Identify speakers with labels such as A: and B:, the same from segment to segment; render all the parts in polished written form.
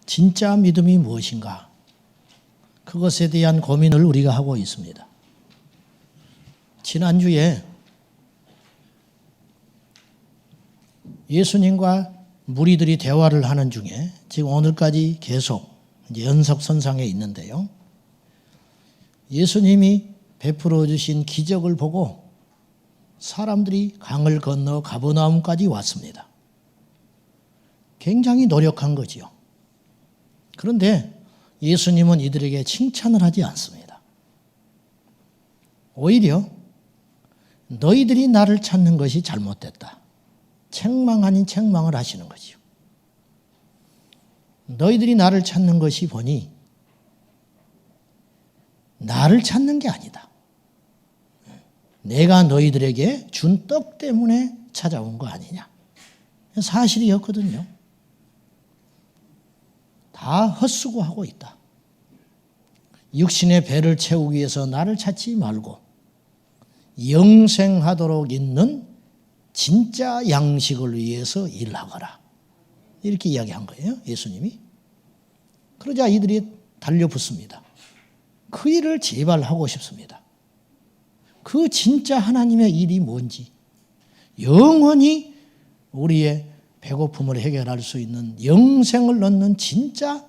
A: 진짜 믿음이 무엇인가? 그것에 대한 고민을 우리가 하고 있습니다. 지난주에 예수님과 무리들이 대화를 하는 중에 지금 오늘까지 계속 이제 연속선상에 있는데요. 예수님이 베풀어 주신 기적을 보고 사람들이 강을 건너 가버나움까지 왔습니다. 굉장히 노력한 거지요. 그런데 예수님은 이들에게 칭찬을 하지 않습니다. 오히려 너희들이 나를 찾는 것이 잘못됐다. 책망 아닌 책망을 하시는 거지요. 너희들이 나를 찾는 것이 보니 나를 찾는 게 아니다. 내가 너희들에게 준 떡 때문에 찾아온 거 아니냐. 사실이었거든요. 다 헛수고하고 있다. 육신의 배를 채우기 위해서 나를 찾지 말고 영생하도록 있는 진짜 양식을 위해서 일하거라. 이렇게 이야기한 거예요, 예수님이. 그러자 이들이 달려붙습니다. 그 일을 제발 하고 싶습니다. 그 진짜 하나님의 일이 뭔지, 영원히 우리의 배고픔을 해결할 수 있는 영생을 얻는 진짜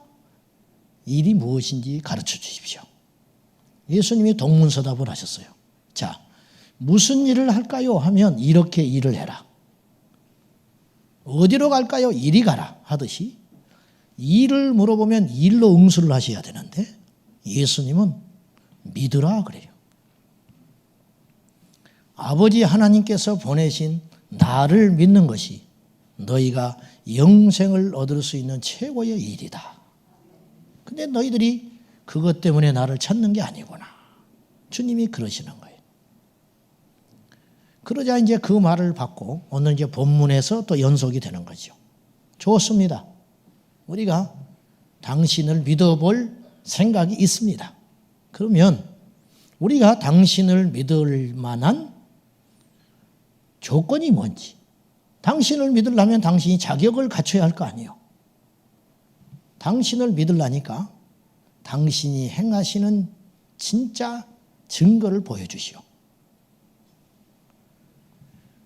A: 일이 무엇인지 가르쳐 주십시오. 예수님이 동문서답을 하셨어요. 자, 무슨 일을 할까요? 하면 이렇게 일을 해라. 어디로 갈까요? 이리 가라 하듯이 일을 물어보면 일로 응수를 하셔야 되는데 예수님은 믿으라 그래요. 아버지 하나님께서 보내신 나를 믿는 것이 너희가 영생을 얻을 수 있는 최고의 일이다. 근데 너희들이 그것 때문에 나를 찾는 게 아니구나. 주님이 그러시는 거예요. 그러자 이제 그 말을 받고 오늘 이제 본문에서 또 연속이 되는 거죠. 좋습니다. 우리가 당신을 믿어볼 생각이 있습니다. 그러면 우리가 당신을 믿을 만한 조건이 뭔지, 당신을 믿으려면 당신이 자격을 갖춰야 할 거 아니에요. 당신을 믿으려니까 당신이 행하시는 진짜 증거를 보여주시오.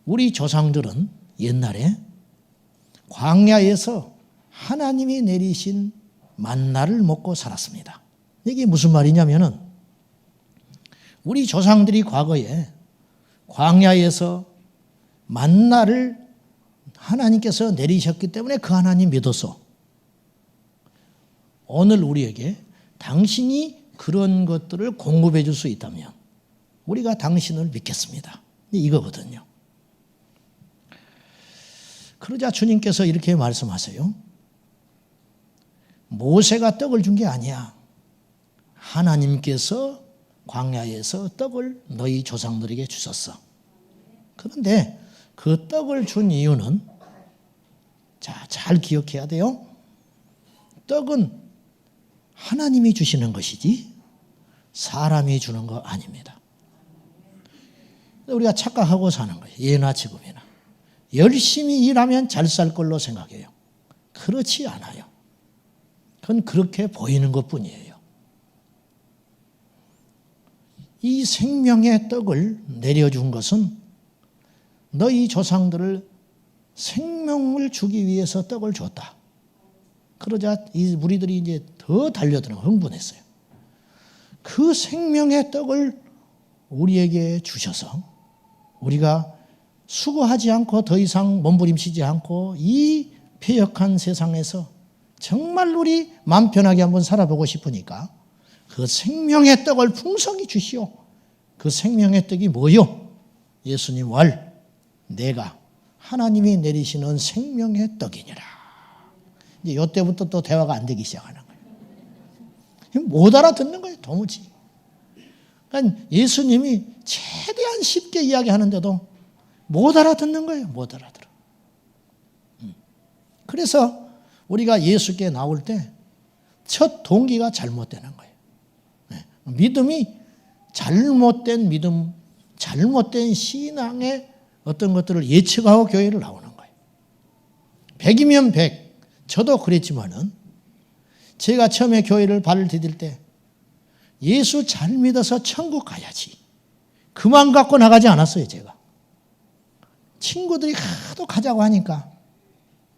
A: 우리 조상들은 옛날에 광야에서 하나님이 내리신 만나를 먹고 살았습니다. 이게 무슨 말이냐면은 우리 조상들이 과거에 광야에서 만나를 하나님께서 내리셨기 때문에 그 하나님 믿어서 오늘 우리에게 당신이 그런 것들을 공급해 줄 수 있다면 우리가 당신을 믿겠습니다. 이거거든요. 그러자 주님께서 이렇게 말씀하세요. 모세가 떡을 준 게 아니야. 하나님께서 광야에서 떡을 너희 조상들에게 주셨어. 그런데 그 떡을 준 이유는 자, 잘 기억해야 돼요. 떡은 하나님이 주시는 것이지 사람이 주는 거 아닙니다. 우리가 착각하고 사는 거예요. 예나 지금이나. 열심히 일하면 잘 살 걸로 생각해요. 그렇지 않아요. 그건 그렇게 보이는 것뿐이에요. 이 생명의 떡을 내려준 것은 너희 조상들을 생명을 주기 위해서 떡을 줬다. 그러자 이 무리들이 이제 더 달려드는 흥분했어요. 그 생명의 떡을 우리에게 주셔서 우리가 수고하지 않고 더 이상 몸부림치지 않고 이 패역한 세상에서 정말 우리 마음 편하게 한번 살아보고 싶으니까 그 생명의 떡을 풍성히 주시오. 그 생명의 떡이 뭐요? 예수님 왈 내가 하나님이 내리시는 생명의 떡이니라. 이제 이때부터 또 대화가 안 되기 시작하는 거예요. 못 알아듣는 거예요, 도무지. 그러니까 예수님이 최대한 쉽게 이야기하는데도 못 알아듣는 거예요, 못 알아들어. 그래서 우리가 예수께 나올 때 첫 동기가 잘못되는 거예요. 믿음이 잘못된 믿음, 잘못된 신앙의 어떤 것들을 예측하고 교회를 나오는 거예요. 100이면 100. 저도 그랬지만은 제가 처음에 교회를 발을 디딜 때 예수 잘 믿어서 천국 가야지. 그만 갖고 나가지 않았어요, 제가. 친구들이 하도 가자고 하니까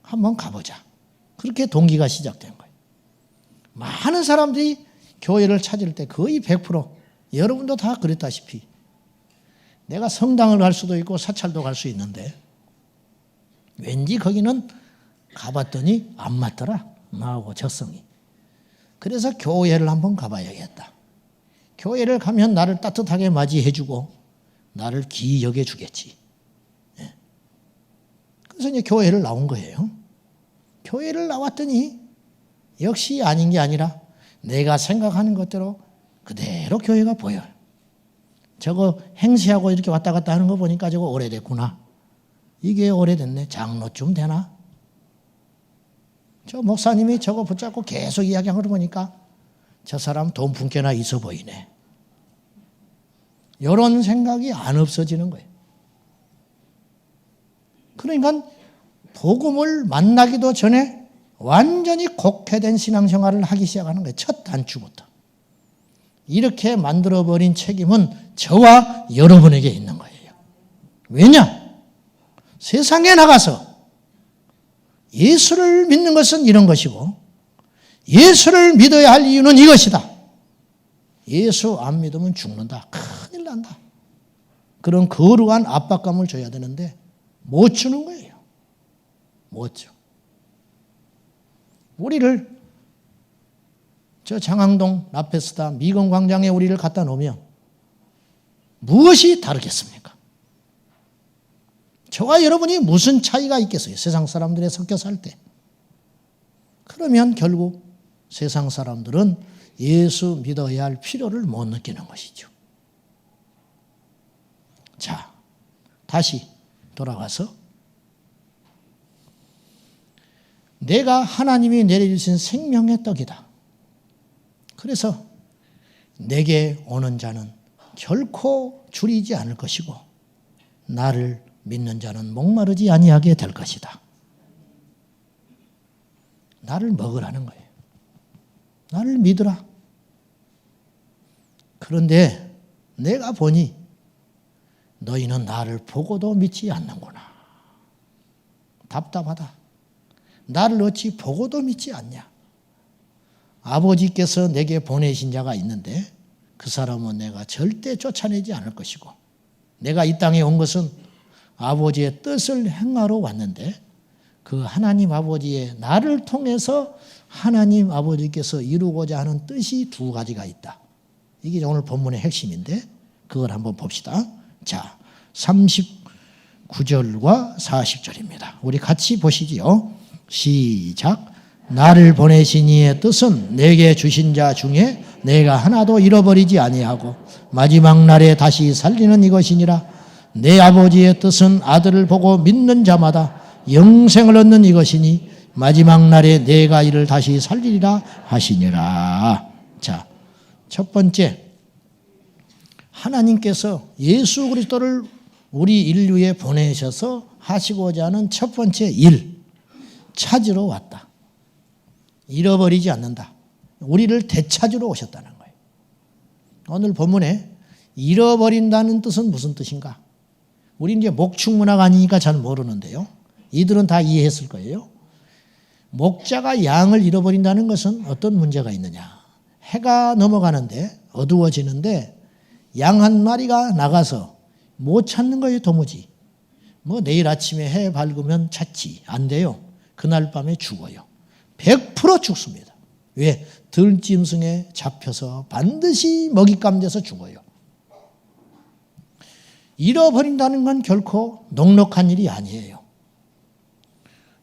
A: 한번 가보자. 그렇게 동기가 시작된 거예요. 많은 사람들이 교회를 찾을 때 거의 100% 여러분도 다 그랬다시피 내가 성당을 갈 수도 있고 사찰도 갈 수 있는데 왠지 거기는 가봤더니 안 맞더라. 나하고 적성이. 그래서 교회를 한번 가봐야겠다. 교회를 가면 나를 따뜻하게 맞이해주고 나를 귀히 여겨주겠지. 그래서 이제 교회를 나온 거예요. 교회를 나왔더니 역시 아닌 게 아니라 내가 생각하는 것대로 그대로 교회가 보여요. 저거 행세하고 이렇게 왔다 갔다 하는 거 보니까 저거 오래됐구나. 이게 오래됐네. 장로쯤 되나? 저 목사님이 저거 붙잡고 계속 이야기하는 거 보니까 저 사람 돈 분께나 있어 보이네. 이런 생각이 안 없어지는 거예요. 그러니까 복음을 만나기도 전에 완전히 곡해된 신앙생활을 하기 시작하는 거예요. 첫 단추부터. 이렇게 만들어버린 책임은 저와 여러분에게 있는 거예요. 왜냐? 세상에 나가서 예수를 믿는 것은 이런 것이고 예수를 믿어야 할 이유는 이것이다. 예수 안 믿으면 죽는다. 큰일 난다. 그런 거룩한 압박감을 줘야 되는데 못 주는 거예요. 못 줘. 우리를 저 장항동 라페스타 미건 광장에 우리를 갖다 놓으면 무엇이 다르겠습니까? 저와 여러분이 무슨 차이가 있겠어요? 세상 사람들에 섞여 살 때. 그러면 결국 세상 사람들은 예수 믿어야 할 필요를 못 느끼는 것이죠. 자, 다시 돌아가서 내가 하나님이 내려주신 생명의 떡이다. 그래서 내게 오는 자는 결코 줄이지 않을 것이고 나를 믿는 자는 목마르지 아니하게 될 것이다. 나를 먹으라는 거예요. 나를 믿으라. 그런데 내가 보니 너희는 나를 보고도 믿지 않는구나. 답답하다. 나를 어찌 보고도 믿지 않냐. 아버지께서 내게 보내신 자가 있는데 그 사람은 내가 절대 쫓아내지 않을 것이고 내가 이 땅에 온 것은 아버지의 뜻을 행하러 왔는데 그 하나님 아버지의 나를 통해서 하나님 아버지께서 이루고자 하는 뜻이 두 가지가 있다. 이게 오늘 본문의 핵심인데 그걸 한번 봅시다. 자, 39절과 40절입니다. 우리 같이 보시지요. 시작. 나를 보내신 이의 뜻은 내게 주신 자 중에 내가 하나도 잃어버리지 아니하고 마지막 날에 다시 살리는 이것이니라. 내 아버지의 뜻은 아들을 보고 믿는 자마다 영생을 얻는 이것이니 마지막 날에 내가 이를 다시 살리리라 하시니라. 자, 첫 번째, 하나님께서 예수 그리스도를 우리 인류에 보내셔서 하시고자 하는 첫 번째 일, 찾으러 왔다. 잃어버리지 않는다. 우리를 되찾으러 오셨다는 거예요. 오늘 본문에 잃어버린다는 뜻은 무슨 뜻인가? 우리 이제 목축문화가 아니니까 잘 모르는데요. 이들은 다 이해했을 거예요. 목자가 양을 잃어버린다는 것은 어떤 문제가 있느냐. 해가 넘어가는데 어두워지는데 양 한 마리가 나가서 못 찾는 거예요, 도무지. 뭐 내일 아침에 해 밝으면 찾지. 안 돼요. 그날 밤에 죽어요. 100% 죽습니다. 왜? 들짐승에 잡혀서 반드시 먹잇감 돼서 죽어요. 잃어버린다는 건 결코 넉넉한 일이 아니에요.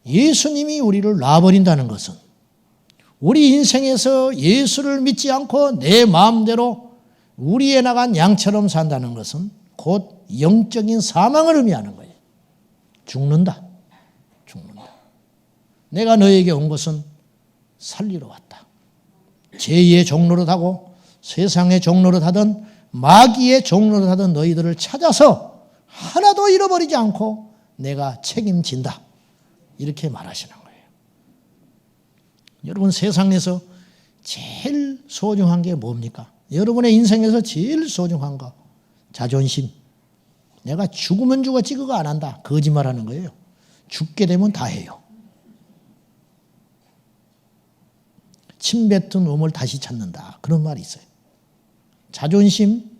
A: 예수님이 우리를 놔버린다는 것은 우리 인생에서 예수를 믿지 않고 내 마음대로 우리에 나간 양처럼 산다는 것은 곧 영적인 사망을 의미하는 거예요. 죽는다. 죽는다. 내가 너에게 온 것은 살리러 왔다. 제2의 종로를 하고 세상의 종로를 하던 마귀의 종로를 하던 너희들을 찾아서 하나도 잃어버리지 않고 내가 책임진다. 이렇게 말하시는 거예요. 여러분, 세상에서 제일 소중한 게 뭡니까? 여러분의 인생에서 제일 소중한 거, 자존심. 내가 죽으면 죽었지 그거 안 한다. 거짓말하는 거예요. 죽게 되면 다 해요. 침 뱉은 우물 다시 찾는다. 그런 말이 있어요. 자존심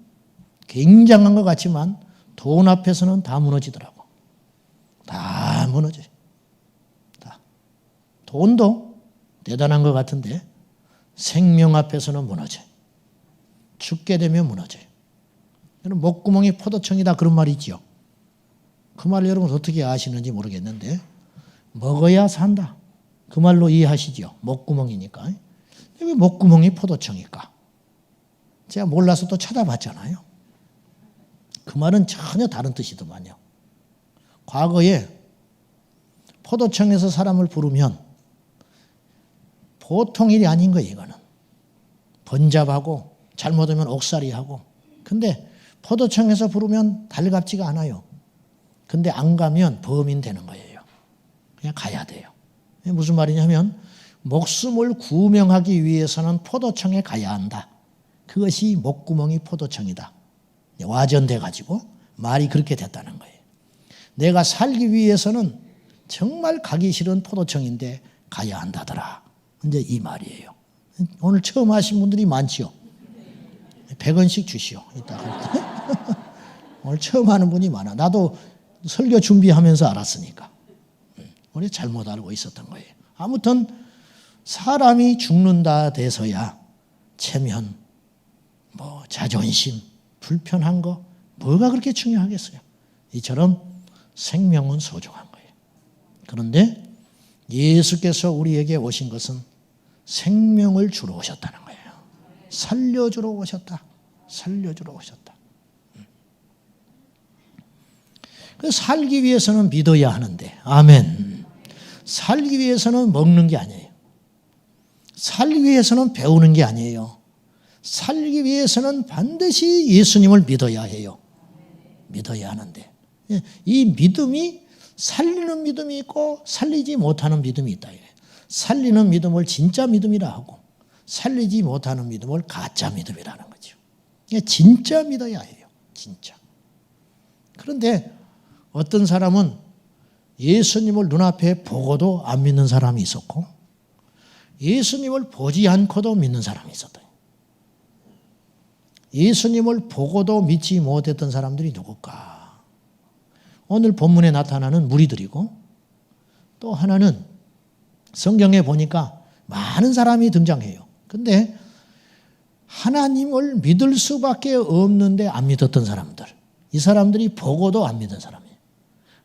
A: 굉장한 것 같지만 돈 앞에서는 다 무너지더라고. 다 무너져요. 다. 돈도 대단한 것 같은데 생명 앞에서는 무너져요. 죽게 되면 무너져요. 목구멍이 포도청이다 그런 말이 있죠. 그 말 여러분 어떻게 아시는지 모르겠는데 먹어야 산다. 그 말로 이해하시죠. 목구멍이니까. 왜 목구멍이 포도청일까? 제가 몰라서 또 찾아봤잖아요. 그 말은 전혀 다른 뜻이더만요. 과거에 포도청에서 사람을 부르면 보통 일이 아닌 거예요. 이거는. 번잡하고 잘못하면 옥살이하고. 근데 포도청에서 부르면 달갑지가 않아요. 근데 안 가면 범인 되는 거예요. 그냥 가야 돼요. 무슨 말이냐면 목숨을 구명하기 위해서는 포도청에 가야 한다. 그것이 목구멍이 포도청이다. 와전돼 가지고 말이 그렇게 됐다는 거예요. 내가 살기 위해서는 정말 가기 싫은 포도청인데 가야 한다더라. 이제 이 말이에요. 오늘 처음 하신 분들이 많지요. 100원씩 주시오. 이따가. 오늘 처음 하는 분이 많아. 나도 설교 준비하면서 알았으니까. 우리 잘못 알고 있었던 거예요. 아무튼 사람이 죽는다 돼서야 체면, 자존심, 불편한 거 뭐가 그렇게 중요하겠어요. 이처럼 생명은 소중한 거예요. 그런데 예수께서 우리에게 오신 것은 생명을 주러 오셨다는 거예요. 살려주러 오셨다. 살려주러 오셨다. 살기 위해서는 믿어야 하는데, 아멘. 살기 위해서는 먹는 게 아니에요. 살기 위해서는 배우는 게 아니에요. 살기 위해서는 반드시 예수님을 믿어야 해요. 믿어야 하는데, 이 믿음이 살리는 믿음이 있고 살리지 못하는 믿음이 있다. 살리는 믿음을 진짜 믿음이라 하고 살리지 못하는 믿음을 가짜 믿음이라는 거죠. 진짜 믿어야 해요. 진짜. 그런데 어떤 사람은 예수님을 눈앞에 보고도 안 믿는 사람이 있었고 예수님을 보지 않고도 믿는 사람이 있었다. 예수님을 보고도 믿지 못했던 사람들이 누굴까? 오늘 본문에 나타나는 무리들이고 또 하나는 성경에 보니까 많은 사람이 등장해요. 근데 하나님을 믿을 수밖에 없는데 안 믿었던 사람들. 이 사람들이 보고도 안 믿은 사람이에요.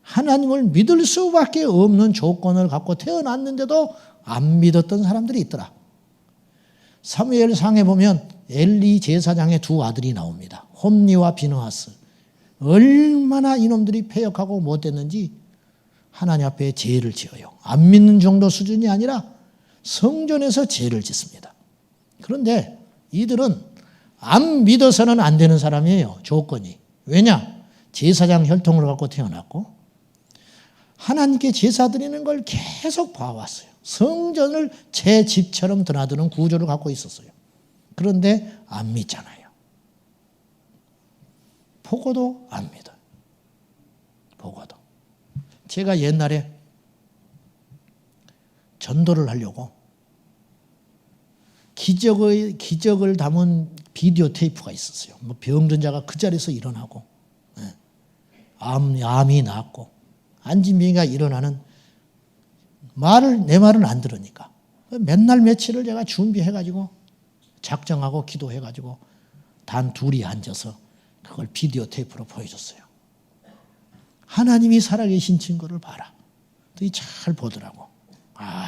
A: 하나님을 믿을 수밖에 없는 조건을 갖고 태어났는데도 안 믿었던 사람들이 있더라. 사무엘상에 보면 엘리 제사장의 두 아들이 나옵니다. 홈니와 비느하스. 얼마나 이놈들이 패역하고 못됐는지 하나님 앞에 죄를 지어요. 안 믿는 정도 수준이 아니라 성전에서 죄를 짓습니다. 그런데 이들은 안 믿어서는 안 되는 사람이에요. 조건이. 왜냐? 제사장 혈통을 갖고 태어났고 하나님께 제사 드리는 걸 계속 봐왔어요. 성전을 제 집처럼 드나드는 구조를 갖고 있었어요. 그런데 안 믿잖아요. 보고도 안 믿어요. 보고도. 제가 옛날에 전도를 하려고 기적을 담은 비디오 테이프가 있었어요. 병든 자가 그 자리에서 일어나고 암이 낫고 안진병이가 일어나는 내 말은 안 들으니까 맨날 며칠을 제가 준비해가지고 작정하고 기도해가지고 단 둘이 앉아서 그걸 비디오 테이프로 보여줬어요. 하나님이 살아계신 증거를 봐라. 잘 보더라고.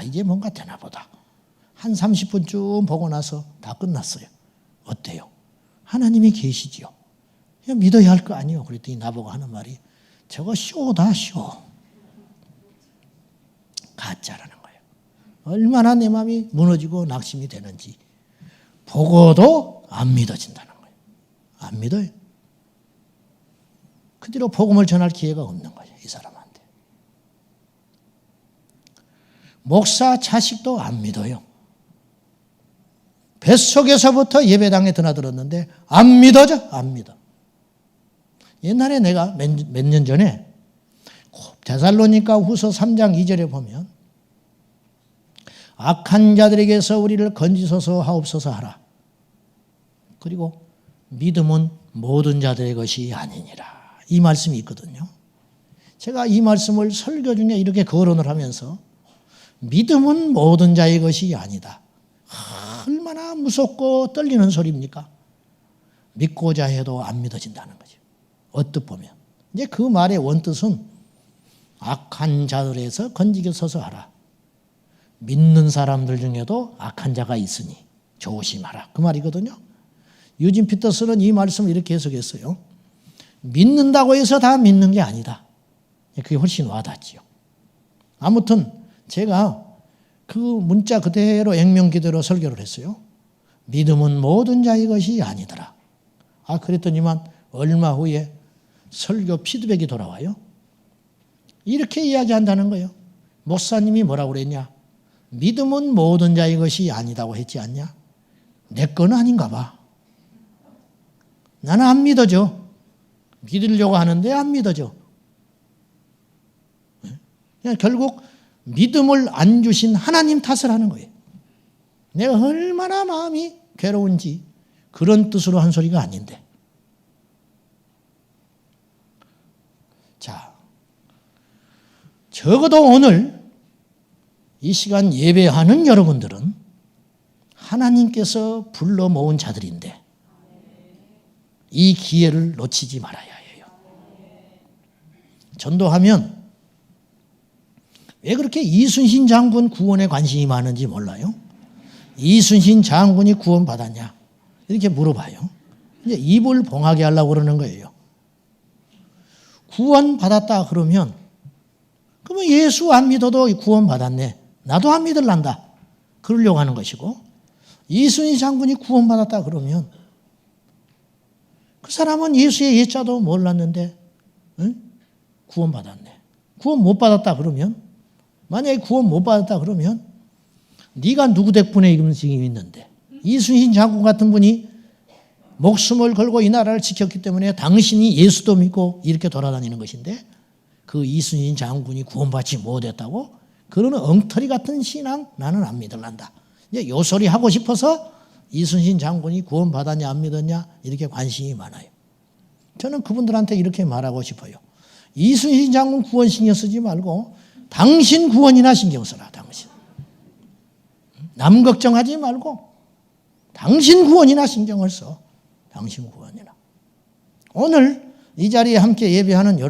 A: 이제 뭔가 되나 보다. 한 30분쯤 보고 나서 다 끝났어요. 어때요? 하나님이 계시지요. 그냥 믿어야 할 거 아니에요. 그랬더니 나보고 하는 말이 저거 쇼다 쇼. 가짜라는 거예요. 얼마나 내 마음이 무너지고 낙심이 되는지 보고도 안 믿어진다는 거예요. 안 믿어요. 그 뒤로 복음을 전할 기회가 없는 거예요. 이 사람한테. 목사 자식도 안 믿어요. 뱃속에서부터 예배당에 드나들었는데 안 믿어져? 안 믿어. 옛날에 내가 몇 년 전에 데살로니가 후서 3장 2절에 보면 악한 자들에게서 우리를 건지소서 하옵소서 하라. 그리고 믿음은 모든 자들의 것이 아니니라. 이 말씀이 있거든요. 제가 이 말씀을 설교 중에 이렇게 거론을 하면서 믿음은 모든 자의 것이 아니다. 얼마나 무섭고 떨리는 소리입니까? 믿고자 해도 안 믿어진다는 거죠. 언뜻 보면. 이제 그 말의 원뜻은 악한 자들에서 건지게 서서 하라. 믿는 사람들 중에도 악한 자가 있으니 조심하라. 그 말이거든요. 유진 피터스는 이 말씀을 이렇게 해석했어요. 믿는다고 해서 다 믿는 게 아니다. 그게 훨씬 와닿지요. 아무튼 제가 그 문자 그대로 액면 그대로 설교를 했어요. 믿음은 모든 자의 것이 아니더라. 그랬더니만 얼마 후에 설교 피드백이 돌아와요. 이렇게 이야기한다는 거예요. 목사님이 뭐라고 그랬냐? 믿음은 모든 자의 것이 아니다고 했지 않냐? 내 거는 아닌가 봐. 나는 안 믿어져. 믿으려고 하는데 안 믿어져. 그냥 결국 믿음을 안 주신 하나님 탓을 하는 거예요. 내가 얼마나 마음이 괴로운지 그런 뜻으로 한 소리가 아닌데. 자, 적어도 오늘 이 시간 예배하는 여러분들은 하나님께서 불러 모은 자들인데 이 기회를 놓치지 말아야 해요. 전도하면 왜 그렇게 이순신 장군 구원에 관심이 많은지 몰라요? 이순신 장군이 구원받았냐? 이렇게 물어봐요. 이제 입을 봉하게 하려고 그러는 거예요. 구원받았다 그러면 그러면 예수 안 믿어도 구원받았네. 나도 안 믿을란다. 그러려고 하는 것이고 이순신 장군이 구원받았다 그러면 그 사람은 예수의 예자도 몰랐는데 구원받았네. 구원 못 받았다 그러면 만약에 구원 못 받았다 그러면 네가 누구 덕분에 이런 증인이 있는데 이순신 장군 같은 분이 목숨을 걸고 이 나라를 지켰기 때문에 당신이 예수도 믿고 이렇게 돌아다니는 것인데 그 이순신 장군이 구원받지 못했다고? 그런 엉터리 같은 신앙 나는 안 믿을란다. 이제 요 소리 하고 싶어서 이순신 장군이 구원받았냐 안 믿었냐 이렇게 관심이 많아요. 저는 그분들한테 이렇게 말하고 싶어요. 이순신 장군 구원 신경 쓰지 말고 당신 구원이나 신경 써라. 당신. 남 걱정하지 말고 당신 구원이나 신경을 써. 당신 구원이나. 오늘 이 자리에 함께 예배하는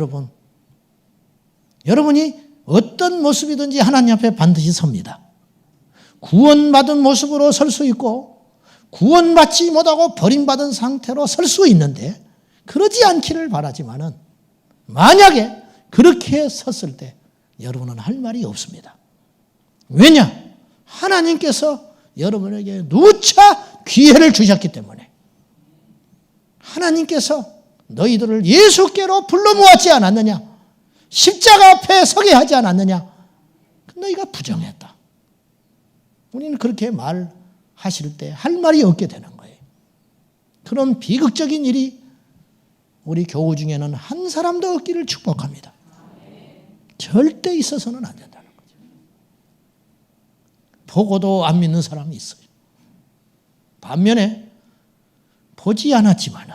A: 여러분이 어떤 모습이든지 하나님 앞에 반드시 섭니다. 구원받은 모습으로 설 수 있고 구원받지 못하고 버림받은 상태로 설 수 있는데 그러지 않기를 바라지만은 만약에 그렇게 섰을 때 여러분은 할 말이 없습니다. 왜냐? 하나님께서 여러분에게 누차 기회를 주셨기 때문에 하나님께서 너희들을 예수께로 불러 모았지 않았느냐? 십자가 앞에 서게 하지 않았느냐? 너희가 부정했다. 우리는 그렇게 말하실 때 할 말이 없게 되는 거예요. 그런 비극적인 일이 우리 교우 중에는 한 사람도 없기를 축복합니다. 절대 있어서는 안 된다는 거죠. 보고도 안 믿는 사람이 있어요. 반면에 보지 않았지만은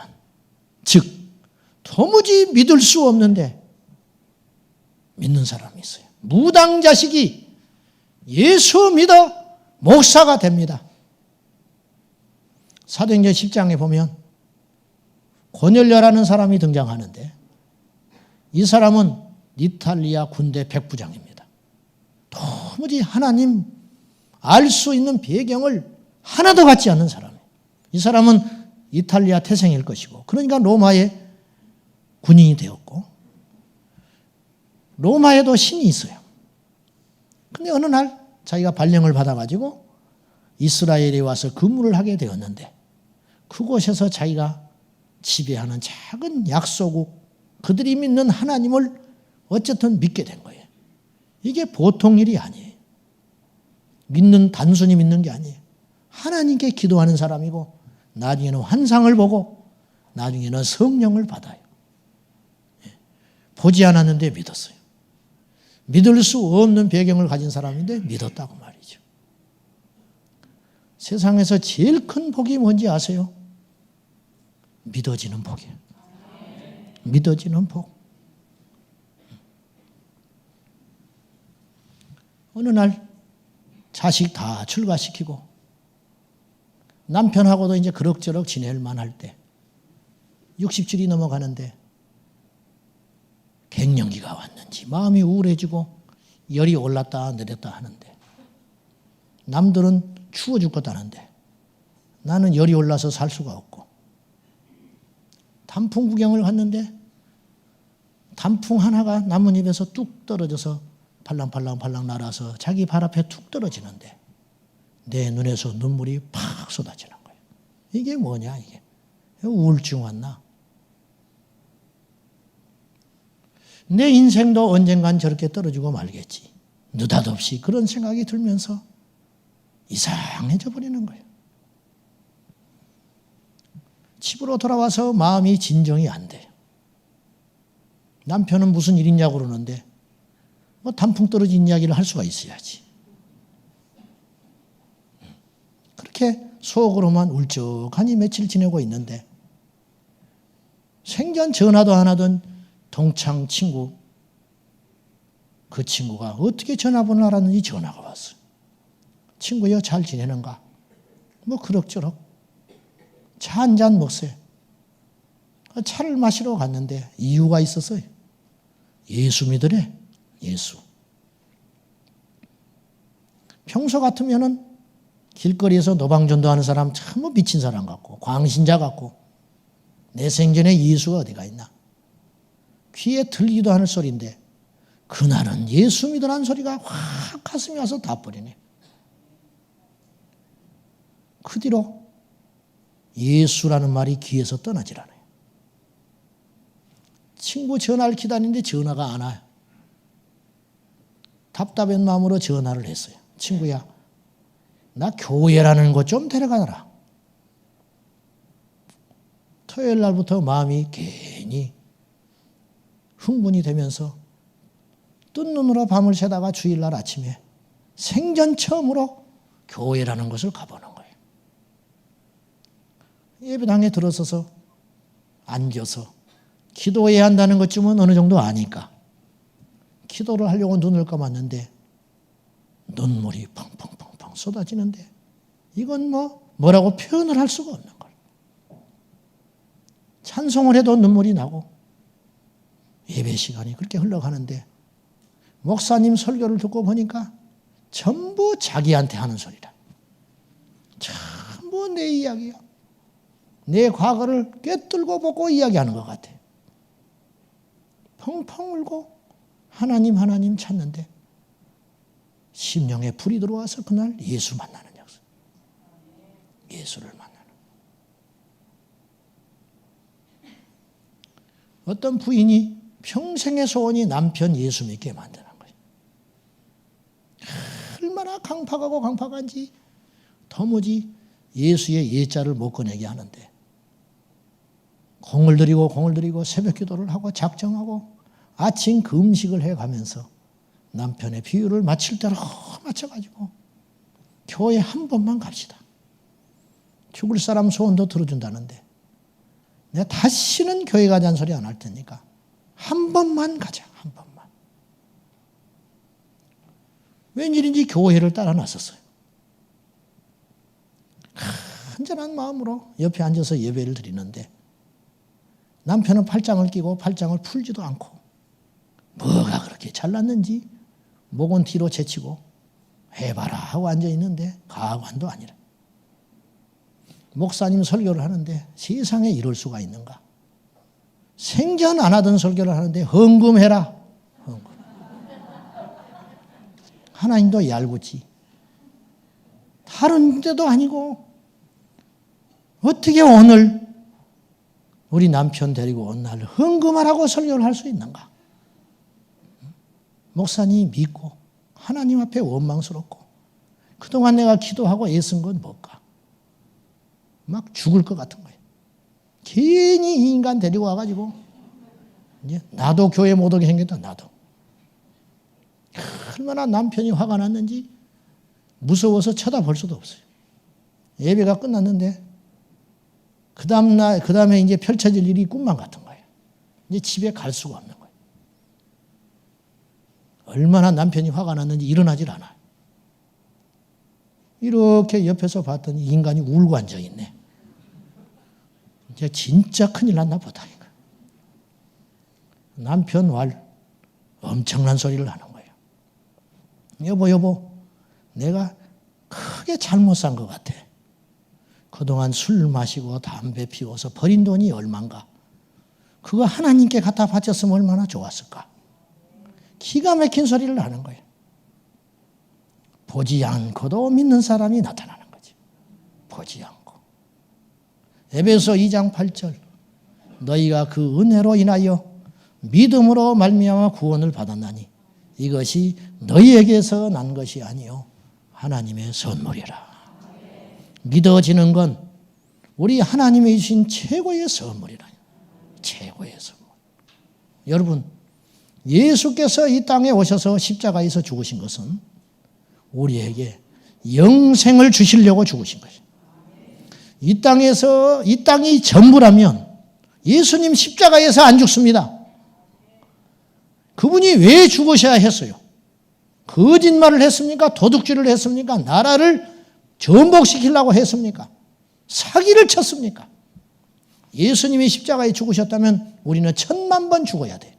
A: 즉 도무지 믿을 수 없는데 믿는 사람이 있어요. 무당 자식이 예수 믿어 목사가 됩니다. 사도행전 10장에 보면 고넬료라는 사람이 등장하는데 이 사람은 이탈리아 군대 백부장입니다. 도무지 하나님 알 수 있는 배경을 하나도 갖지 않는 사람이에요. 이 사람은 이탈리아 태생일 것이고 그러니까 로마의 군인이 되었고 로마에도 신이 있어요. 근데 어느 날 자기가 발령을 받아가지고 이스라엘에 와서 근무를 하게 되었는데 그곳에서 자기가 지배하는 작은 약소국 그들이 믿는 하나님을 어쨌든 믿게 된 거예요. 이게 보통 일이 아니에요. 단순히 믿는 게 아니에요. 하나님께 기도하는 사람이고 나중에는 환상을 보고 나중에는 성령을 받아요. 보지 않았는데 믿었어요. 믿을 수 없는 배경을 가진 사람인데 믿었다고 말이죠. 세상에서 제일 큰 복이 뭔지 아세요? 믿어지는 복이에요. 믿어지는 복. 어느 날 자식 다 출가시키고 남편하고도 이제 그럭저럭 지낼 만할 때 60줄이 넘어가는데 갱년기가 왔는지 마음이 우울해지고 열이 올랐다 내렸다 하는데 남들은 추워 죽겠다는데 나는 열이 올라서 살 수가 없고 단풍 구경을 갔는데 단풍 하나가 나뭇잎에서 뚝 떨어져서 팔랑팔랑 날아서 자기 발 앞에 툭 떨어지는데 내 눈에서 눈물이 팍 쏟아지는 거예요. 이게 뭐냐 이게. 우울증 왔나? 내 인생도 언젠간 저렇게 떨어지고 말겠지. 느닷없이 그런 생각이 들면서 이상해져 버리는 거예요. 집으로 돌아와서 마음이 진정이 안 돼요. 남편은 무슨 일 있냐고 그러는데 뭐 단풍 떨어진 이야기를 할 수가 있어야지. 그렇게 속으로만 울적하니 며칠 지내고 있는데 생전 전화도 안 하던 동창 친구, 그 친구가 어떻게 전화번호를 알았는지 전화가 왔어요. 친구여 잘 지내는가? 뭐 그럭저럭. 차 한 잔 먹어요. 차를 마시러 갔는데 이유가 있었어요. 예수 믿으래. 예수. 평소 같으면은 길거리에서 노방전도하는 사람 참 뭐 미친 사람 같고 광신자 같고 내 생전에 예수가 어디가 있나. 귀에 들리기도 하는 소리인데 그날은 예수 믿으라는 소리가 확 가슴에 와서 닿아버리네. 그 뒤로 예수라는 말이 귀에서 떠나질 않아요. 친구 전화를 기다리는데 전화가 안 와요. 답답한 마음으로 전화를 했어요. 친구야, 나 교회라는 곳 좀 데려가라. 토요일 날부터 마음이 괜히 흥분이 되면서 뜬 눈으로 밤을 새다가 주일날 아침에 생전 처음으로 교회라는 곳을 가보는 거예요. 예배당에 들어서서 앉아서 기도해야 한다는 것쯤은 어느 정도 아니까 기도를 하려고 눈을 감았는데 눈물이 펑펑펑펑 쏟아지는데 이건 뭐라고 표현을 할 수가 없는 걸. 찬송을 해도 눈물이 나고 예배 시간이 그렇게 흘러가는데 목사님 설교를 듣고 보니까 전부 자기한테 하는 소리라. 전부 내 이야기야. 내 과거를 꿰뚫고 보고 이야기하는 것 같아. 펑펑 울고 하나님 찾는데 심령에 불이 들어와서 그날 예수 만나는 약속. 예수를 만나는. 어떤 부인이 평생의 소원이 남편 예수 믿게 만드는 거예요. 얼마나 강팍한지 도무지 예수의 예자를 못 꺼내게 하는데 공을 들이고 새벽 기도를 하고 작정하고 아침 금식을 해가면서 남편의 비유를 마칠 대로 맞춰가지고 교회 한 번만 갑시다. 죽을 사람 소원도 들어준다는데 내가 다시는 교회 가자는 소리 안 할 테니까 한 번만 가자. 한 번만. 웬일인지 교회를 따라 나섰어요. 한전한 마음으로 옆에 앉아서 예배를 드리는데 남편은 팔짱을 끼고 팔짱을 풀지도 않고 뭐가 그렇게 잘났는지 목은 뒤로 제치고 해봐라 하고 앉아있는데 가관도 아니라. 목사님 설교를 하는데 세상에 이럴 수가 있는가. 생전 안 하던 설교를 하는데 헌금해라. 헌금. 하나님도 얄궂지. 다른 데도 아니고 어떻게 오늘 우리 남편 데리고 온 날 헌금하라고 설교를 할 수 있는가. 목사님이 믿고 하나님 앞에 원망스럽고 그동안 내가 기도하고 애쓴 건 뭘까. 막 죽을 것 같은 거예요. 괜히 이 인간 데리고 와가지고 이제 나도 교회 못 오게 생겼다. 나도. 얼마나 남편이 화가 났는지 무서워서 쳐다볼 수도 없어요. 예배가 끝났는데 그 다음에 이제 펼쳐질 일이 꿈만 같은 거예요. 이제 집에 갈 수가 없는 거예요. 얼마나 남편이 화가 났는지 일어나질 않아요. 이렇게 옆에서 봤더니 인간이 울고 앉아있네. 이제 진짜 큰일 났나 보다. 남편 왈 엄청난 소리를 하는 거예요. 여보, 내가 크게 잘못 산 것 같아. 그동안 술 마시고 담배 피워서 버린 돈이 얼만가. 그거 하나님께 갖다 바쳤으면 얼마나 좋았을까. 기가 막힌 소리를 하는 거예요. 보지 않고도 믿는 사람이 나타나는 거지. 보지 않고. 에베소 2장 8절 너희가 그 은혜로 인하여 믿음으로 말미암아 구원을 받았나니 이것이 너희에게서 난 것이 아니요 하나님의 선물이라. 믿어지는 건 우리 하나님이 주신 최고의 선물이라. 최고의 선물. 여러분, 예수께서 이 땅에 오셔서 십자가에서 죽으신 것은 우리에게 영생을 주시려고 죽으신 것이에요. 이 땅이 전부라면 예수님 십자가에서 안 죽습니다. 그분이 왜 죽으셔야 했어요? 거짓말을 했습니까? 도둑질을 했습니까? 나라를 전복시키려고 했습니까? 사기를 쳤습니까? 예수님이 십자가에 죽으셨다면 우리는 1000만 번 죽어야 돼.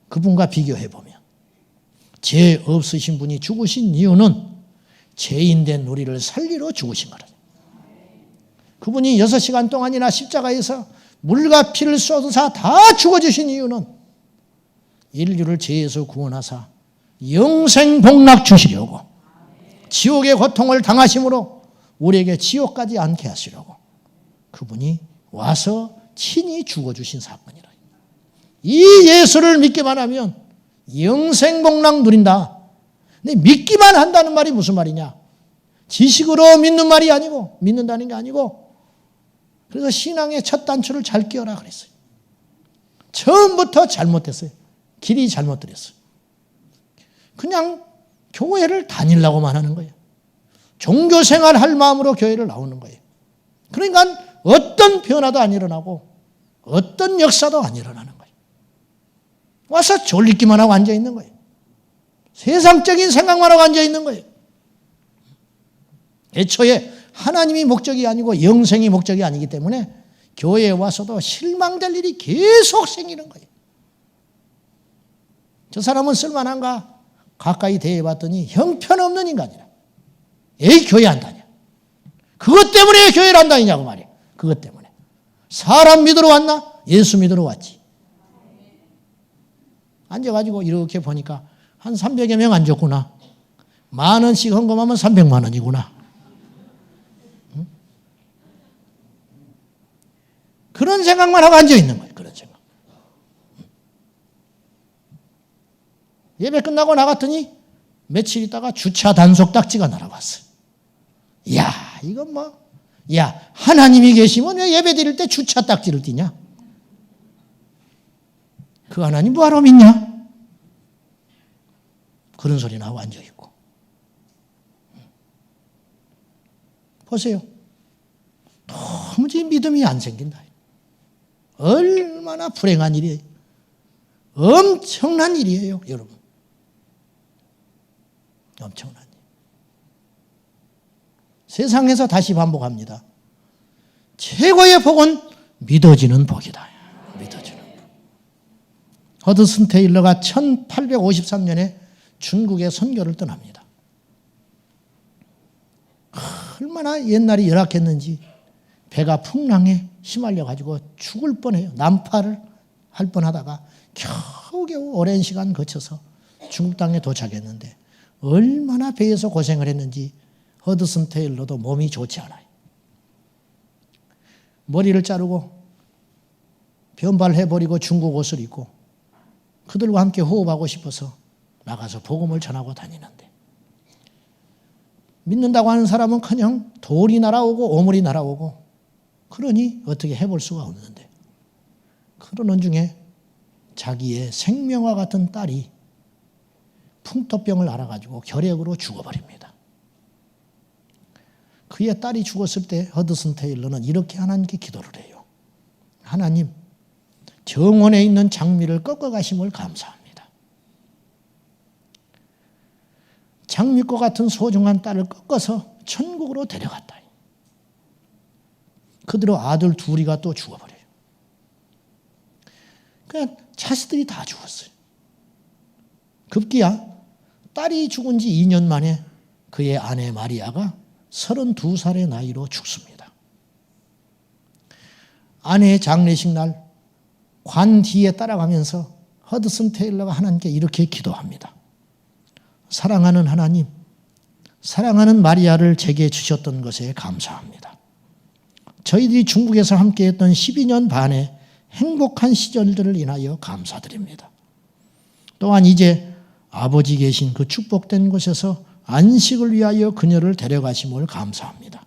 A: 그분과 비교해보면. 죄 없으신 분이 죽으신 이유는 죄인된 우리를 살리러 죽으신 거라. 그분이 6시간 동안이나 십자가에서 물과 피를 쏟으사 다 죽어주신 이유는 인류를 죄에서 구원하사 영생 복락 주시려고, 지옥의 고통을 당하심으로 우리에게 지옥까지 않게 하시려고 그분이 와서 친히 죽어주신 사건이라. 이 예수를 믿기만 하면 영생 복락 누린다. 근데 믿기만 한다는 말이 무슨 말이냐? 지식으로 믿는 말이 아니고, 믿는다는 게 아니고, 그래서 신앙의 첫 단추를 잘 끼워라 그랬어요. 처음부터 잘못됐어요. 길이 잘못 들였어요. 그냥 교회를 다니려고만 하는 거예요. 종교생활 할 마음으로 교회를 나오는 거예요. 그러니까 어떤 변화도 안 일어나고 어떤 역사도 안 일어나는 거예요. 와서 졸리기만 하고 앉아있는 거예요. 세상적인 생각만 하고 앉아있는 거예요. 애초에 하나님이 목적이 아니고 영생이 목적이 아니기 때문에 교회에 와서도 실망될 일이 계속 생기는 거예요. 저 사람은 쓸만한가? 가까이 대해봤더니 형편없는 인간이라. 에이, 교회 안 다녀. 그것 때문에 교회를 안 다니냐고 말이야. 그것 때문에. 사람 믿으러 왔나? 예수 믿으러 왔지. 앉아가지고 이렇게 보니까 한 300여 명 앉았구나. 10,000원씩 헌금하면 300만 원이구나. 응? 그런 생각만 하고 앉아있는 거예요. 그런 생각. 예배 끝나고 나갔더니 며칠 있다가 주차 단속 딱지가 날아왔어요. 이야, 이건 뭐, 야, 하나님이 계시면 왜 예배 드릴 때 주차 딱지를 띄냐? 그 하나님 뭐하러 믿냐? 그런 소리 나고 앉아있고. 보세요. 도무지 믿음이 안 생긴다. 얼마나 불행한 일이에요. 엄청난 일이에요, 여러분. 엄청난 일. 세상에서 다시 반복합니다. 최고의 복은 믿어지는 복이다. 믿어지는 복. 허드슨 테일러가 1853년에 중국에 선교를 떠납니다. 얼마나 옛날이 열악했는지 배가 풍랑에 휘말려가지고 죽을 뻔해요. 난파를 할 뻔하다가 겨우겨우 오랜 시간 거쳐서 중국 땅에 도착했는데 얼마나 배에서 고생을 했는지 허드슨 테일러도 몸이 좋지 않아요. 머리를 자르고 변발해버리고 중국 옷을 입고 그들과 함께 호흡하고 싶어서 나가서 복음을 전하고 다니는데 믿는다고 하는 사람은커녕 돌이 날아오고 오물이 날아오고 그러니 어떻게 해볼 수가 없는데, 그러는 중에 자기의 생명과 같은 딸이 풍토병을 앓아가지고 결핵으로 죽어버립니다. 그의 딸이 죽었을 때 허드슨 테일러는 이렇게 하나님께 기도를 해요. 하나님, 정원에 있는 장미를 꺾어가심을 감사합니다. 장미꽃 같은 소중한 딸을 꺾어서 천국으로 데려갔다. 그대로 아들 둘이가 또 죽어버려요. 그냥 자식들이 다 죽었어요. 급기야 딸이 죽은 지 2년 만에 그의 아내 마리아가 32살의 나이로 죽습니다. 아내의 장례식 날 관 뒤에 따라가면서 허드슨 테일러가 하나님께 이렇게 기도합니다. 사랑하는 하나님, 사랑하는 마리아를 제게 주셨던 것에 감사합니다. 저희들이 중국에서 함께했던 12년 반의 행복한 시절들을 인하여 감사드립니다. 또한 이제 아버지 계신 그 축복된 곳에서 안식을 위하여 그녀를 데려가심을 감사합니다.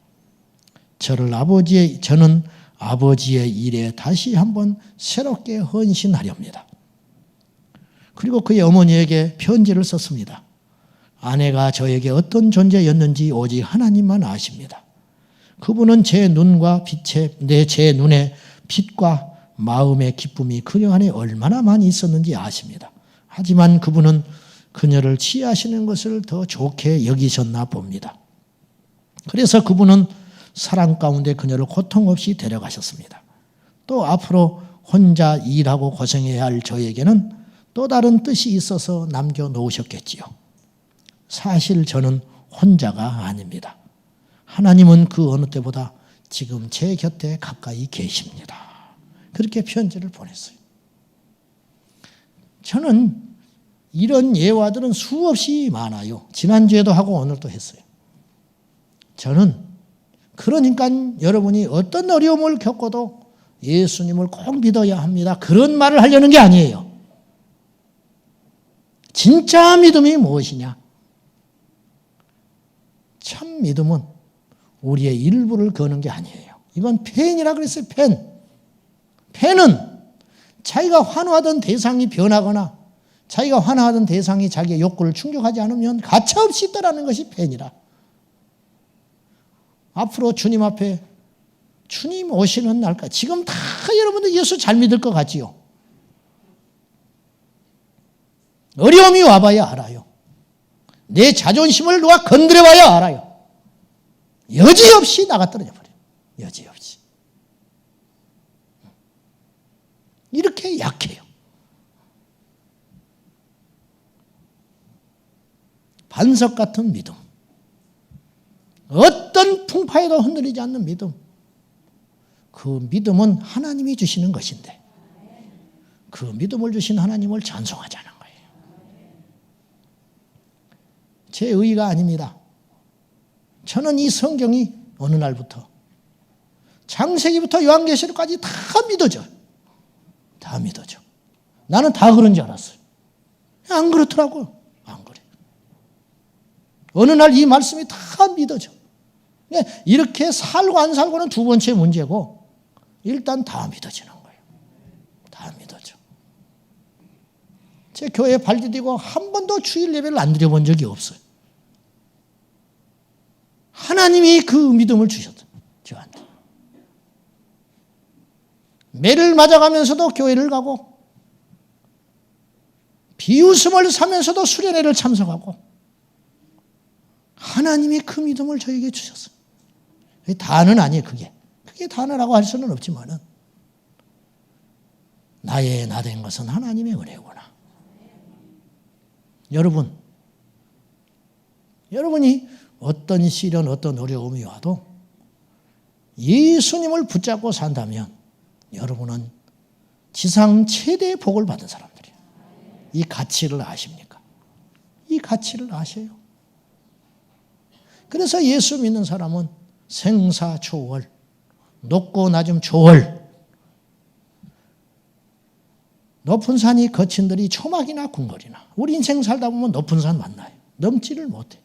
A: 저는 아버지의 일에 다시 한번 새롭게 헌신하렵니다. 그리고 그의 어머니에게 편지를 썼습니다. 아내가 저에게 어떤 존재였는지 오직 하나님만 아십니다. 그분은 제 눈에 빛과 마음의 기쁨이 그녀 안에 얼마나 많이 있었는지 아십니다. 하지만 그분은 그녀를 취하시는 것을 더 좋게 여기셨나 봅니다. 그래서 그분은 사랑 가운데 그녀를 고통 없이 데려가셨습니다. 또 앞으로 혼자 일하고 고생해야 할 저에게는 또 다른 뜻이 있어서 남겨놓으셨겠지요. 사실 저는 혼자가 아닙니다. 하나님은 그 어느 때보다 지금 제 곁에 가까이 계십니다. 그렇게 편지를 보냈어요. 저는 이런 예화들은 수없이 많아요. 지난주에도 하고 오늘도 했어요. 저는 그러니까 여러분이 어떤 어려움을 겪어도 예수님을 꼭 믿어야 합니다. 그런 말을 하려는 게 아니에요. 진짜 믿음이 무엇이냐? 참 믿음은 우리의 일부를 거는 게 아니에요. 이건 펜이라 그랬어요. 펜은 자기가 환호하던 대상이 변하거나 자기가 환호하던 대상이 자기의 욕구를 충족하지 않으면 가차없이 떠나는 것이 펜이라. 앞으로 주님 앞에 주님 오시는 날까지 지금 다 여러분들 예수 잘 믿을 것 같지요. 어려움이 와봐야 알아요. 내 자존심을 누가 건드려봐야 알아요. 여지없이 나가 떨어져 버려요. 여지없이. 이렇게 약해요. 반석 같은 믿음. 어떤 풍파에도 흔들리지 않는 믿음. 그 믿음은 하나님이 주시는 것인데 그 믿음을 주신 하나님을 찬송하자는 거예요. 제 의의가 아닙니다. 저는 이 성경이 어느 날부터 창세기부터 요한계시록까지 다 믿어져요. 다 믿어져. 나는 다 그런 줄 알았어요. 안 그렇더라고요. 안 그래. 어느 날 이 말씀이 다 믿어져. 이렇게 살고 안 살고는 두 번째 문제고 일단 다 믿어지는 거예요. 다 믿어져. 제 교회에 발 디디고 한 번도 주일 예배를 안 드려본 적이 없어요. 하나님이 그 믿음을 주셨어요. 저한테. 매를 맞아가면서도 교회를 가고 비웃음을 사면서도 수련회를 참석하고 하나님이 그 믿음을 저에게 주셨어요. 다는 아니에요. 그게 다라고 할 수는 없지만은 나의 나 된 것은 하나님의 은혜구나. 여러분이 어떤 시련, 어떤 어려움이 와도 예수님을 붙잡고 산다면 여러분은 지상 최대의 복을 받은 사람들이에요. 이 가치를 아십니까? 이 가치를 아셔요. 그래서 예수 믿는 사람은 생사초월, 높고 낮음 초월, 높은 산이 거친 들이 초막이나 궁궐이나 우리 인생 살다 보면 높은 산 만나요. 넘지를 못해.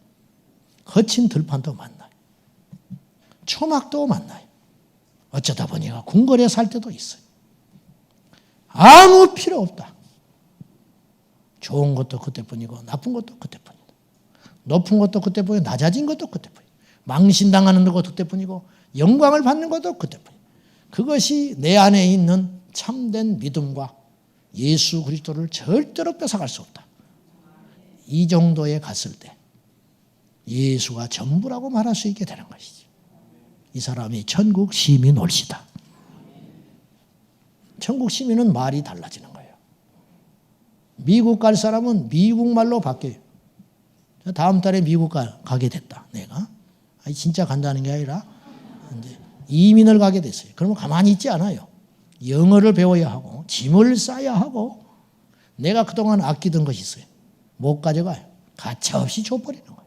A: 거친 들판도 만나요. 초막도 만나요. 어쩌다 보니까 궁궐에 살 때도 있어요. 아무 필요 없다. 좋은 것도 그때뿐이고 나쁜 것도 그때뿐이다. 높은 것도 그때뿐이고 낮아진 것도 그때뿐이고 망신당하는 것도 그때뿐이고 영광을 받는 것도 그때뿐이고 그것이 내 안에 있는 참된 믿음과 예수 그리스도를 절대로 뺏어갈 수 없다. 이 정도에 갔을 때 예수가 전부라고 말할 수 있게 되는 것이지. 이 사람이 천국 시민 올시다. 천국 시민은 말이 달라지는 거예요. 미국 갈 사람은 미국 말로 바뀌어요. 다음 달에 미국 가게 됐다. 내가 진짜 간다는 게 아니라 이제 이민을 가게 됐어요. 그러면 가만히 있지 않아요. 영어를 배워야 하고 짐을 싸야 하고 내가 그동안 아끼던 것이 있어요. 못 가져가요. 가차없이 줘버리는 거예요.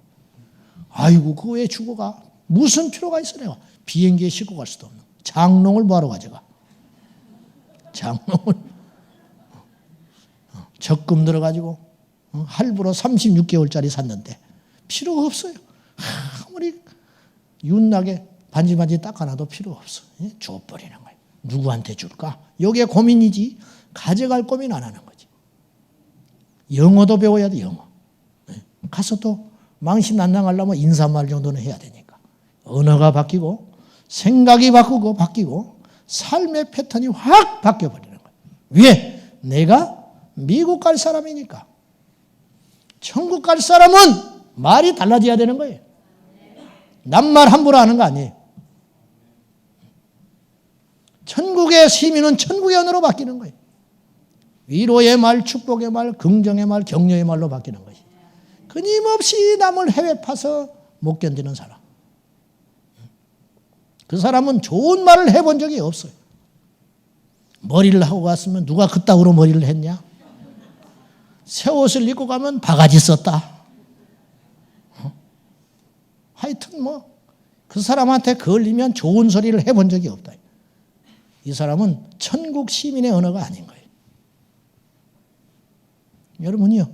A: 아이고 그거 왜 주고 가? 무슨 필요가 있어 내가. 비행기에 싣고 갈 수도 없는. 장롱을 뭐하러 가져가. 장롱을 적금 들어가지고 할부로 36개월짜리 샀는데 필요가 없어요. 아무리 윤나게 반지반지 닦아놔도 필요 없어. 줘버리는 거예요. 누구한테 줄까? 이게 고민이지. 가져갈 고민 안 하는 거지. 영어도 배워야 돼. 영어. 가서 또 망신 안 당하려면 인사말 정도는 해야 되니까. 언어가 바뀌고 생각이 바뀌고 삶의 패턴이 확 바뀌어버리는 거예요. 왜? 내가 미국 갈 사람이니까. 천국 갈 사람은 말이 달라져야 되는 거예요. 남말 함부로 하는 거 아니에요. 천국의 시민은 천국의 언어로 바뀌는 거예요. 위로의 말, 축복의 말, 긍정의 말, 격려의 말로 바뀌는 거예요. 끊임없이 남을 해외 파서 못 견디는 사람. 그 사람은 좋은 말을 해본 적이 없어요. 머리를 하고 갔으면 누가 그따구로 머리를 했냐? 새 옷을 입고 가면 바가지 썼다. 하여튼 그 사람한테 걸리면 좋은 소리를 해본 적이 없다. 이 사람은 천국 시민의 언어가 아닌 거예요. 여러분이요.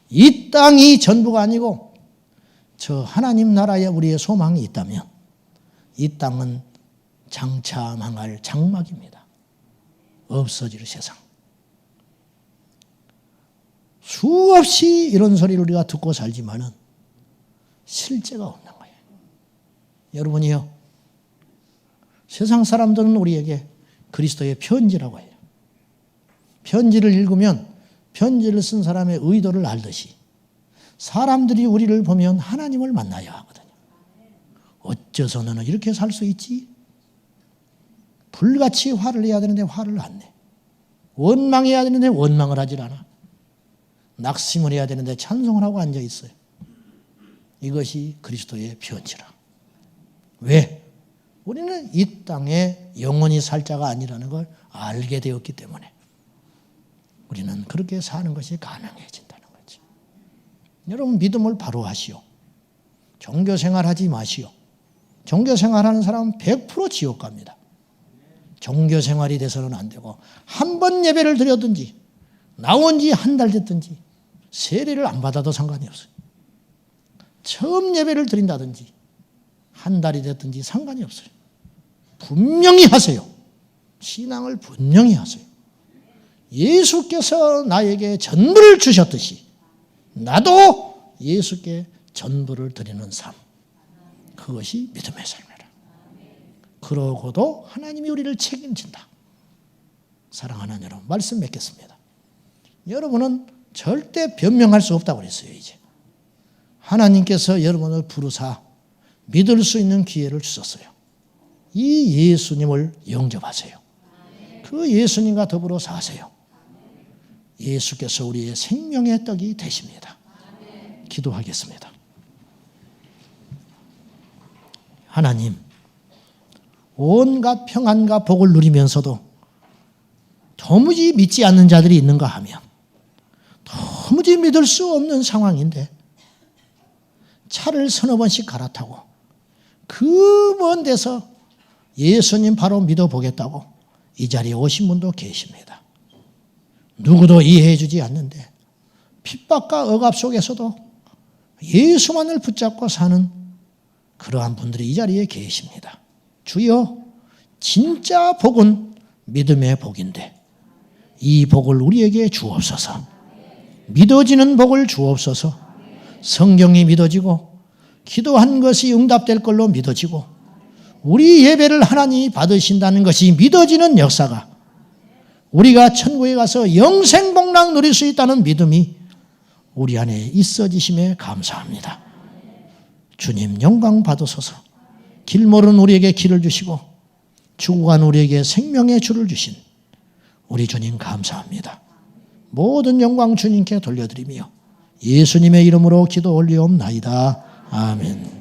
A: 이 땅이 전부가 아니고 저 하나님 나라에 우리의 소망이 있다면 이 땅은 장차 망할 장막입니다. 없어질 세상. 수없이 이런 소리를 우리가 듣고 살지만은 실제가 없는 거예요. 여러분이요. 세상 사람들은 우리에게 그리스도의 편지라고 해요. 편지를 읽으면 편지를 쓴 사람의 의도를 알듯이 사람들이 우리를 보면 하나님을 만나야 하거든요. 어째서 너는 이렇게 살 수 있지? 불같이 화를 내야 되는데 화를 안 내. 원망해야 되는데 원망을 하질 않아. 낙심을 해야 되는데 찬송을 하고 앉아 있어요. 이것이 그리스도의 편지라. 왜? 우리는 이 땅에 영원히 살 자가 아니라는 걸 알게 되었기 때문에 우리는 그렇게 사는 것이 가능해진다는 거지. 여러분 믿음을 바로 하시오. 종교생활 하지 마시오. 종교생활하는 사람은 100% 지옥 갑니다. 종교생활이 돼서는 안 되고 한 번 예배를 드렸든지 나온 지 한 달 됐든지 세례를 안 받아도 상관이 없어요. 처음 예배를 드린다든지 한 달이 됐든지 상관이 없어요. 분명히 하세요. 신앙을 분명히 하세요. 예수께서 나에게 전부를 주셨듯이 나도 예수께 전부를 드리는 삶. 그것이 믿음의 삶이라. 그러고도 하나님이 우리를 책임진다. 사랑하는 여러분, 말씀 맺겠습니다. 여러분은 절대 변명할 수 없다고 그랬어요. 이제 하나님께서 여러분을 부르사 믿을 수 있는 기회를 주셨어요. 이 예수님을 영접하세요. 그 예수님과 더불어 사세요. 예수께서 우리의 생명의 떡이 되십니다. 기도하겠습니다. 하나님, 온갖 평안과 복을 누리면서도 도무지 믿지 않는 자들이 있는가 하면 도무지 믿을 수 없는 상황인데 차를 서너 번씩 갈아타고 그 먼 데서 예수님 바로 믿어보겠다고 이 자리에 오신 분도 계십니다. 누구도 이해해 주지 않는데 핍박과 억압 속에서도 예수만을 붙잡고 사는 그러한 분들이 이 자리에 계십니다. 주여, 진짜 복은 믿음의 복인데 이 복을 우리에게 주옵소서. 믿어지는 복을 주옵소서. 성경이 믿어지고 기도한 것이 응답될 걸로 믿어지고 우리 예배를 하나님이 받으신다는 것이 믿어지는 역사가, 우리가 천국에 가서 영생복락 누릴 수 있다는 믿음이 우리 안에 있어지심에 감사합니다. 주님 영광 받으소서. 길 모르는 우리에게 길을 주시고 죽어간 우리에게 생명의 주를 주신 우리 주님 감사합니다. 모든 영광 주님께 돌려드리며 예수님의 이름으로 기도 올리옵나이다. 아멘.